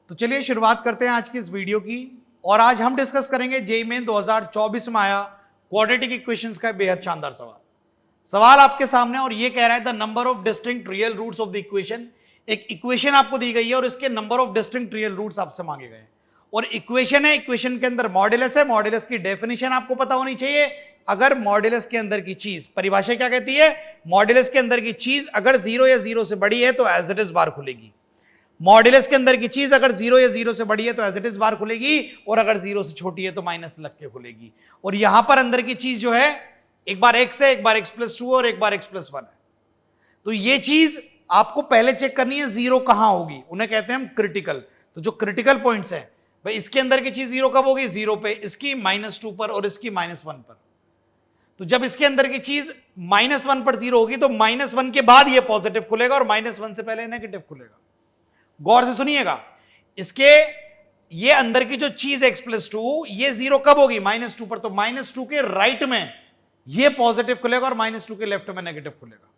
तो चलिए शुरुआत करते हैं आज की इस वीडियो की। और आज हम डिस्कस करेंगे जेईई मेन 2024 में आया क्वाड्रेटिक इक्वेशंस का बेहद शानदार सवाल आपके सामने, और ये कह रहा है the number of distinct real roots of the equation. एक इक्वेशन आपको दी गई है और इसके number of distinct real roots आपसे मांगे गए हैं, और इक्वेशन है, इक्वेशन के अंदर मॉड्यूलस है, मॉड्यूलस की डेफिनेशन आपको पता होनी चाहिए। अगर मॉड्यूलस के अंदर की चीज, परिभाषा क्या कहती है, मॉड्यूलस के अंदर की चीज अगर 0 या 0 से बड़ी है तो एज इट इज बार खुलेगी। मॉड्यूलस के अंदर की चीज अगर 0 या 0 से बड़ी है तो एज इट इज बार खुलेगी, और अगर 0 से छोटी है तो माइनस लग के खुलेगी। और यहां पर अंदर की चीज जो है, एक बार x है, एक बार x+2 और एक बार x+1 है। तो ये चीज आपको पहले चेक करनी है, 0 कहां होगी, उन्हें कहते हैं हम क्रिटिकल। तो जो क्रिटिकल पॉइंट्स हैं भाई, इसके अंदर की चीज 0 कब होगी, 0 पे, इसकी -2 पर और इसकी -1 पर। तो जब इसके अंदर की चीज -1 पर 0 होगी तो -1 के बाद ये पॉजिटिव खुलेगा और -1 से पहले नेगेटिव खुलेगा। गौर से सुनिएगा, इसके ये अंदर की जो चीज x+2, ये 0 कब होगी, -2 पर। तो -2 के राइट में ये पॉजिटिव खुलेगा और -2 के लेफ्ट में नेगेटिव खुलेगा।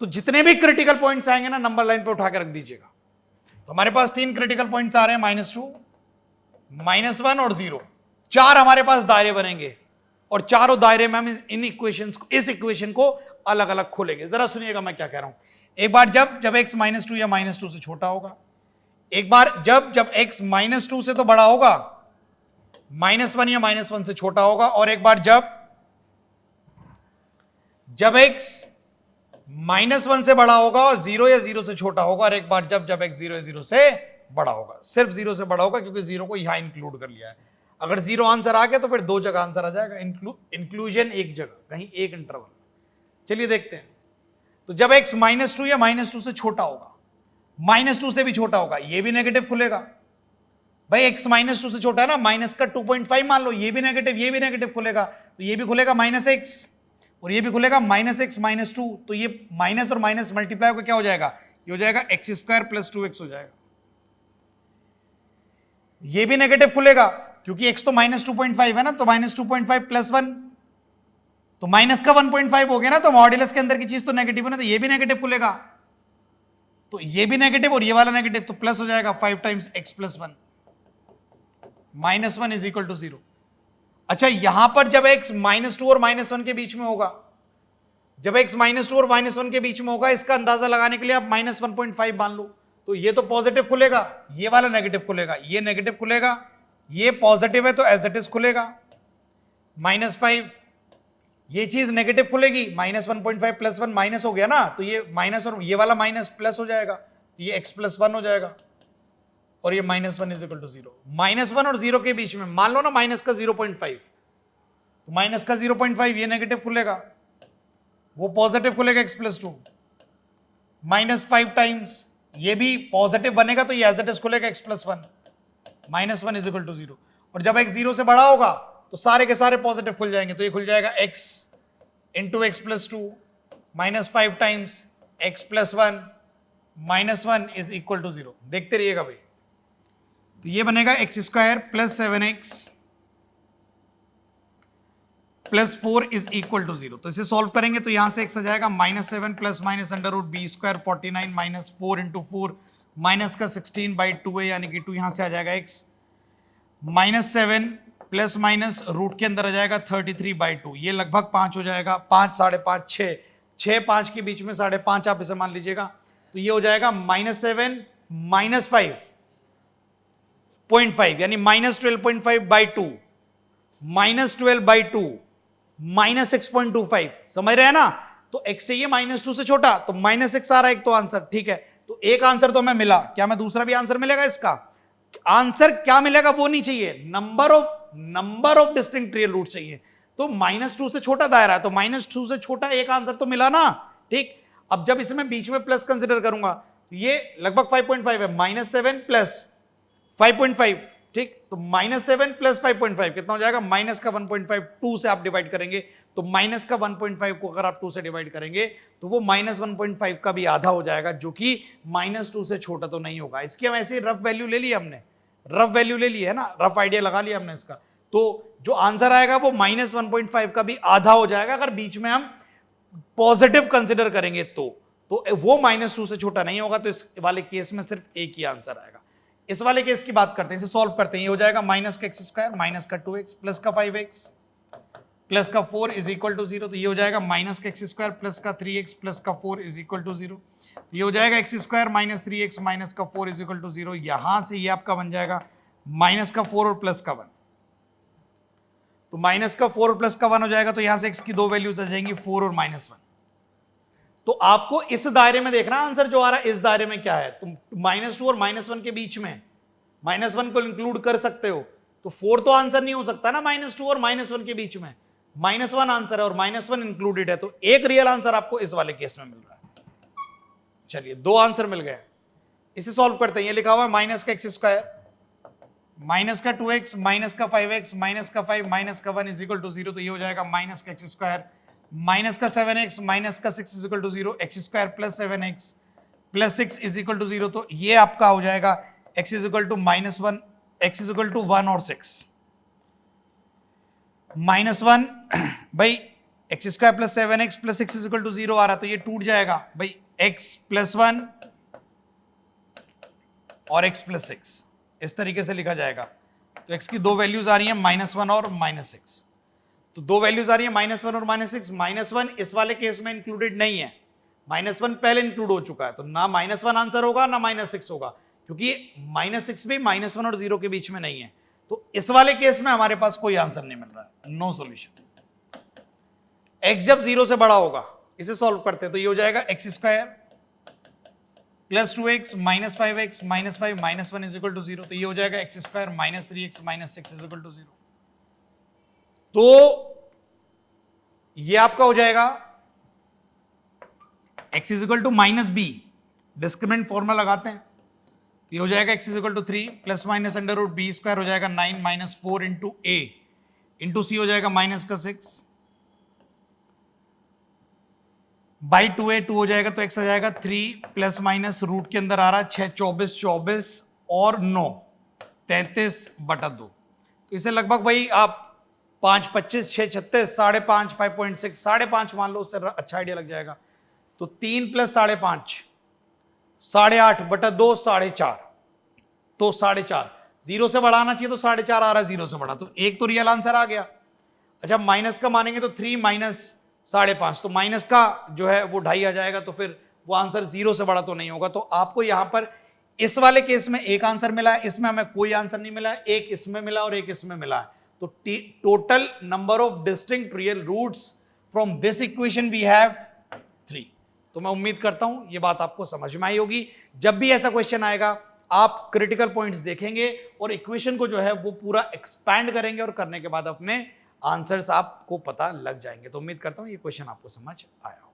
तो जितने भी क्रिटिकल पॉइंट्स आएंगे ना, नंबर लाइन पे उठा के रख दीजिएगा। तो हमारे पास 3 क्रिटिकल पॉइंट्स आ रहे हैं, -2, -1 और 0। 4 हमारे पास दायरे बनेंगे और चारों दायरे में हम इन इक्वेशंस को, इस इक्वेशन को अलग अलग खोलेंगे। जरा सुनिएगा मैं क्या कह रहा हूं। एक बार जब x -2 या -2 से छोटा होगा, एक बार जब x -2 से तो बड़ा होगा, -1 या -1 से छोटा होगा, और एक बार जब x -1 से बड़ा होगा और 0 या 0 से छोटा होगा, और एक बार जब x 0 या 0 से बड़ा होगा। सिर्फ 0 से बड़ा होगा क्योंकि 0 को यहां इंक्लूड कर लिया है। अगर 0 आंसर आ गया तो फिर 2 जगह आंसर आ जाएगा, इंक्लूजन एक जगह, कहीं एक इंटरवल। चलिए देखते हैं। तो जब x -2 या -2 से छोटा होगा, -2 से भी छोटा होगा, ये भी नेगेटिव खुलेगा। भाई x -2 से छोटा है ना, माइनस का 2.5 मान लो, ये भी नेगेटिव खुलेगा। तो ये भी खुलेगा -x और ये भी खुलेगा -x -2। तो ये माइनस और माइनस मल्टीप्लाई होकर क्या हो जाएगा, ये हो जाएगा x² + 2x हो जाएगा। ये भी नेगेटिव खुलेगा क्योंकि x तो -2.5 है ना, तो -2.5 + 1, तो माइनस का 1.5 हो गया ना, तो मॉड्यूलस के अंदर की चीज तो नेगेटिव है ना, तो ये भी नेगेटिव खुलेगा। तो ये भी नेगेटिव और ये वाला नेगेटिव, तो प्लस हो जाएगा 5 टाइम्स x + 1, -1 = 0। अच्छा, यहां पर जब x -2 और -1 के बीच में होगा, जब x -2 और -1 के बीच में होगा, इसका अंदाजा लगाने के लिए आप -1.5 मान लो, तो ये तो पॉजिटिव खुलेगा, ये वाला नेगेटिव खुलेगा, ये नेगेटिव खुलेगा, ये पॉजिटिव है तो एज इट इज खुलेगा। -5, ये चीज नेगेटिव खुलेगी, -1.5 + 1 माइनस हो गया ना, तो ये माइनस और ये वाला माइनस प्लस हो जाएगा, तो ये x+1 हो जाएगा, और ये -1 = 0। -1 और 0 के बीच में मान लो ना माइनस का 0.5, तो माइनस का 0.5 ये नेगेटिव खुलेगा, वो पॉजिटिव खुलेगा x+2, -5 टाइम्स ये भी पॉजिटिव बनेगा, तो ये एज इट इज खुलेगा x+1, -1 = 0। और जब x 0 से बड़ा होगा तो सारे के सारे पॉजिटिव खुल जाएंगे, तो ये खुल जाएगा x × x+2 -5 टाइम्स x+1 -1 = 0। देखते रहिएगा भाई। तो ये बनेगा x² + 7x + 4 = 0। तो इसे सॉल्व करेंगे तो यहां से x आ जाएगा -7 + -√b² 49 -4 × 4 माइनस का 16/2 है, यानी कि 2 यहां से आ जाएगा x, -7 प्लस माइनस रूट के अंदर आ जाएगा 33/2, ये लगभग 5 हो जाएगा, 5, 5.5, 6, 6, 5 के बीच में 5.5 आप इसे मान लीजिएगा। तो ये हो जाएगा -7 -5.5 यानी -12.5/2, -12/2 -6.25, समझ रहे हैं ना। तो x से ये -2 से छोटा, तो -6 आ रहा है एक तो आंसर, ठीक है। तो एक आंसर तो हमें मिला, क्या हमें दूसरा भी आंसर मिलेगा? इसका आंसर क्या मिलेगा वो नहीं चाहिए, number of distinct real root चाहिए। तो -2 से छोटा दायरा है, तो -2 से छोटा एक आंसर तो मिला ना, ठीक। अब जब इसमें बीच में प्लस कंसिडर करूंगा तो ये लगभग 5.5 है, -7 + 5.5, ठीक। तो -7 + 5.5 कितना हो जाएगा, माइनस का 1.5, 2 से आप डिवाइड करेंगे, तो माइनस का 1.5 को अगर आप 2 से डिवाइड करेंगे तो वो -1.5 का भी आधा हो जाएगा, जो कि -2 से छोटा तो नहीं होगा। इसकी हम ऐसे रफ वैल्यू ले ली हमने, रफ वैल्यू ले ली है ना, रफ आइडिया लगा लिया हमने इसका। तो जो आंसर आएगा वो -1.5 का भी आधा हो जाएगा अगर बीच में हम पॉजिटिव कंसिडर करेंगे तो वो -2 से छोटा नहीं होगा। तो इस वाले केस में सिर्फ एक ही आंसर आएगा। इस वाले केस की बात करते हैं, इसे सॉल्व करते हैं। ये हो जाएगा माइनस का एक्स स्क्वायर माइनस का 2x प्लस का 5x प्लस का 4 इज इक्वल टू 0। तो ये हो जाएगा माइनस का एक्स स्क्वायर प्लस का 3x प्लस का 4 इज इक्वल टू 0। ये हो जाएगा x square minus 3x minus का 4 इज इक्वल टू 0। यहां से ये आपका बन जाएगा माइनस का 4 और प्लस का 1। तो माइनस का 4 और प्लस का 1 हो जाएगा, तो यहां से x की दो वैल्यूज आ जाएंगी 4 और -1। तो आपको इस दायरे में देखना आंसर जो आ रहा है, इस दायरे में क्या है। तुम -2 और -1 के बीच में -1 को इंक्लूड कर सकते हो, तो 4 तो आंसर नहीं हो सकता ना -2 और -1 के बीच में। -1 आंसर है और -1 इंक्लूडेड है, तो एक रियल आंसर आपको इस वाले केस में मिल रहा है। चलिए, दो आंसर मिल गए, इसे सॉल्व करते हैं। ये लिखा हुआ है माइनस का एक्स स्क्वायर माइनस का 2x माइनस का 5x माइनस का 5 माइनस का 1 इज इक्वल टू 0। तो ये हो जाएगा माइनस का एक्स स्क्वायर माइनस का 7x माइनस का 6 is equal to 0। X square plus 7x plus 6 is equal to 0। तो ये आपका हो जाएगा x is equal to -1, x is equal to 1 और 6। -1 भाई x square plus 7x plus 6 is equal to 0 आ रहा है, तो ये टूट जाएगा भाई x प्लस 1 और x प्लस 6, इस तरीके से लिखा जाएगा। तो x की दो वैल्यूज आ रही हैं -1 और -6। तो दो वैल्यूज आ रही है -1 और -6। -1 इस वाले केस में इंक्लूडेड नहीं है, -1 पहले इंक्लूड हो चुका है, तो ना -1 आंसर होगा ना -6 होगा, क्योंकि -6 भी -1 और 0 के बीच में नहीं है। तो इस वाले केस में हमारे पास कोई आंसर नहीं मिल रहा है, नो सॉल्यूशन। x जब 0 से बड़ा होगा, इसे सॉल्व करते हैं, तो ये हो जाएगा x square plus 2x minus 5x minus 5 minus 1 is equal to 0। तो ये हो जाएगा x square minus 3x minus 6 is equal to 0। तो ये आपका हो जाएगा x इज इक्वल टू माइनस बी, डिस्क्रिमिनेंट फॉर्मूला लगाते हैं, ये हो जाएगा x is equal to 3 plus minus under root b square हो जाएगा 9 माइनस 4 इंटू ए इंटू सी हो जाएगा माइनस का 6 बाई 2a, 2 हो जाएगा तो x आ जाएगा 3 प्लस माइनस रूट के अंदर आ रहा है 6 24 और 9 33/2। तो इसे लगभग भाई आप 5 25 6 36 5.5 5.6 5.5 मान लो, उससे अच्छा आइडिया लग जाएगा। तो 3 प्लस 5.5 8.5/2 4.5, तो 4.5 0 से बढ़ाना चाहिए, तो 4.5 आ रहा है 0 से बड़ा, तो एक तो रियल आंसर आ गया। अच्छा, माइनस का मानेंगे तो 3 माइनस 5.5, तो माइनस का जो है वो 2.5 आ जाएगा, तो फिर वो आंसर 0 से बड़ा तो नहीं होगा। तो आपको यहां पर इस वाले केस में एक आंसर मिला है, इसमें हमें कोई आंसर नहीं मिला है, एक इसमें मिला और एक इसमें मिला है। तो total number of distinct real roots from this equation we have 3। तो मैं उम्मीद करता हूं ये बात आपको समझ में आई होगी। जब भी ऐसा क्वेश्चन आएगा, आप क्रिटिकल पॉइंट्स देखेंगे और इक्वेशन को जो है वो पूरा एक्सपैंड करेंगे, और करने के बाद अपने आंसर्स आपको पता लग जाएंगे। तो उम्मीद करता हूं ये क्वेश्चन आपको समझ आया।